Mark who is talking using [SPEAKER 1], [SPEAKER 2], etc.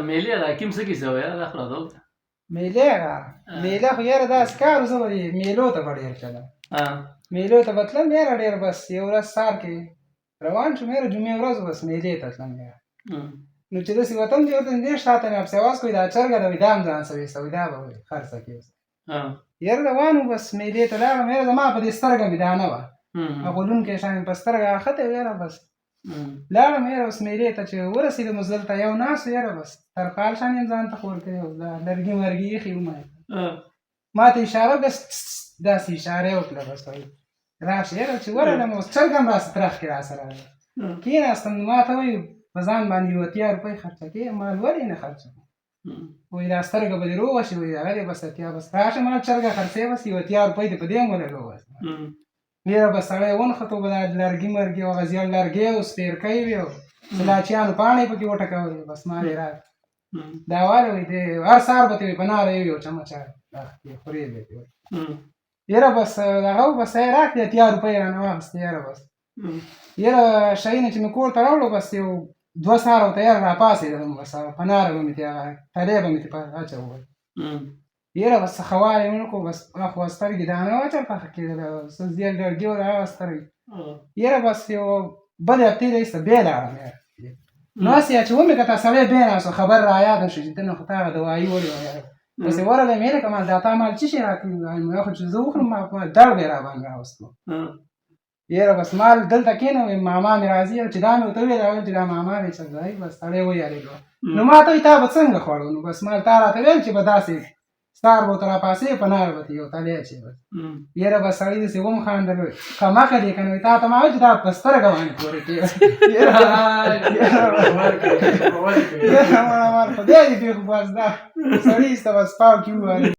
[SPEAKER 1] میلې دا کوم څه کیسه وایي دا خو راځو
[SPEAKER 2] میله خو یاره داسې کار زه به میلو ته به ډېر تلم میلو ته به تلم یاره ډېر بس یو ورځ سهار کې روان شوم یاره جمعې ورځ بس میلې ته تلم یاره نو چې داسې وطن دی ورته نږدې شاته مې افسې اواز کوي دا چرګه ده وایي دا هم ځان څه ویسته وایي دا به خرڅه کړي یاره روان وو بس میلې ته لاړم یاره زما په دې سترګه مې دا نه وه غولونکی شان مې په سترګه اختی و یاره بس لاړم یاره اوس میلې ته چې ورسېدم اوس دلته یو ناست و یاره بس ترپال شان یم ځان ته خور کړی و لرګي ورګي ایښي وو ما ته اشاره بس داسې اشاره یې وکړه بس وایي راشه یاره چې ورغلم اوس چرګ هم راسه ترخ کې راسره کېناستم ما ته وایي په ځان باندې یو 80 روپۍ خرڅه کړې ما ولې نه خرڅه وایي دا سترګه به دې روغه شي وایي هغه دې بس 80 بس راشه ما چرګه خرڅې بس یو 80 روپۍ دې په دې هم ولګو بس یاره بس سړی ونښتو به دا لرګي مرګي او هغه زیړ لرګی او سپېرکۍ وې او لاچیانو پاڼې پکې وټکولې بس ما دې راکړه دا واله وایي دی هر سهار به ته وایي په ناره یو چمچه خورې به دې وایي یاره بس هغه بس یې راکړې 80 روپۍ رانه واخېستې یاره بس یاره شیونه چې مې کور ته راوړو بس یو 2 سهاره ورته یاره راپاڅېدم بس په ناره به مې ترې هغه تلې به مې ترې اچول یاره بس ښه واری مې وکړو بس خو سترګې دا نه وه چې پخه کېدله زیړ لرګي وو د هغه سترګې یاره بس یو بلې هفتې راهیسته بیا لاړم یاره نو هسې چې ومې کته سړی بیا ناست خبر را یاده شو چې ته نه خو تا هغه دوایي وړې وه یاره پسې ورغلم یې لکه ما دا تا مال څه شی راکړي وایي خو چې زه وخورم ما ډړ به یې راباندې راوستلو یاره بس مال دلته کېنوم ماما مې راځي چې دا مې ورته وویل هغه چې دا ماما دی چې ځای بس سړی ویارېدو نو ما ته وایي تا به څنګه خوړو نو بس ما تا راته ویل چې به داسې سهار به ورته راپاڅې په ناره به یو تلی اچې بس یاره بس سړي داسې ومخاندل کمقه دی که نه وایي تا ته ما وایي چې دا په سترګه باندې پورې کړې یاره مړه مال خدای دې پرېښو بس دا سړي ایسته بس پاو کې ووایي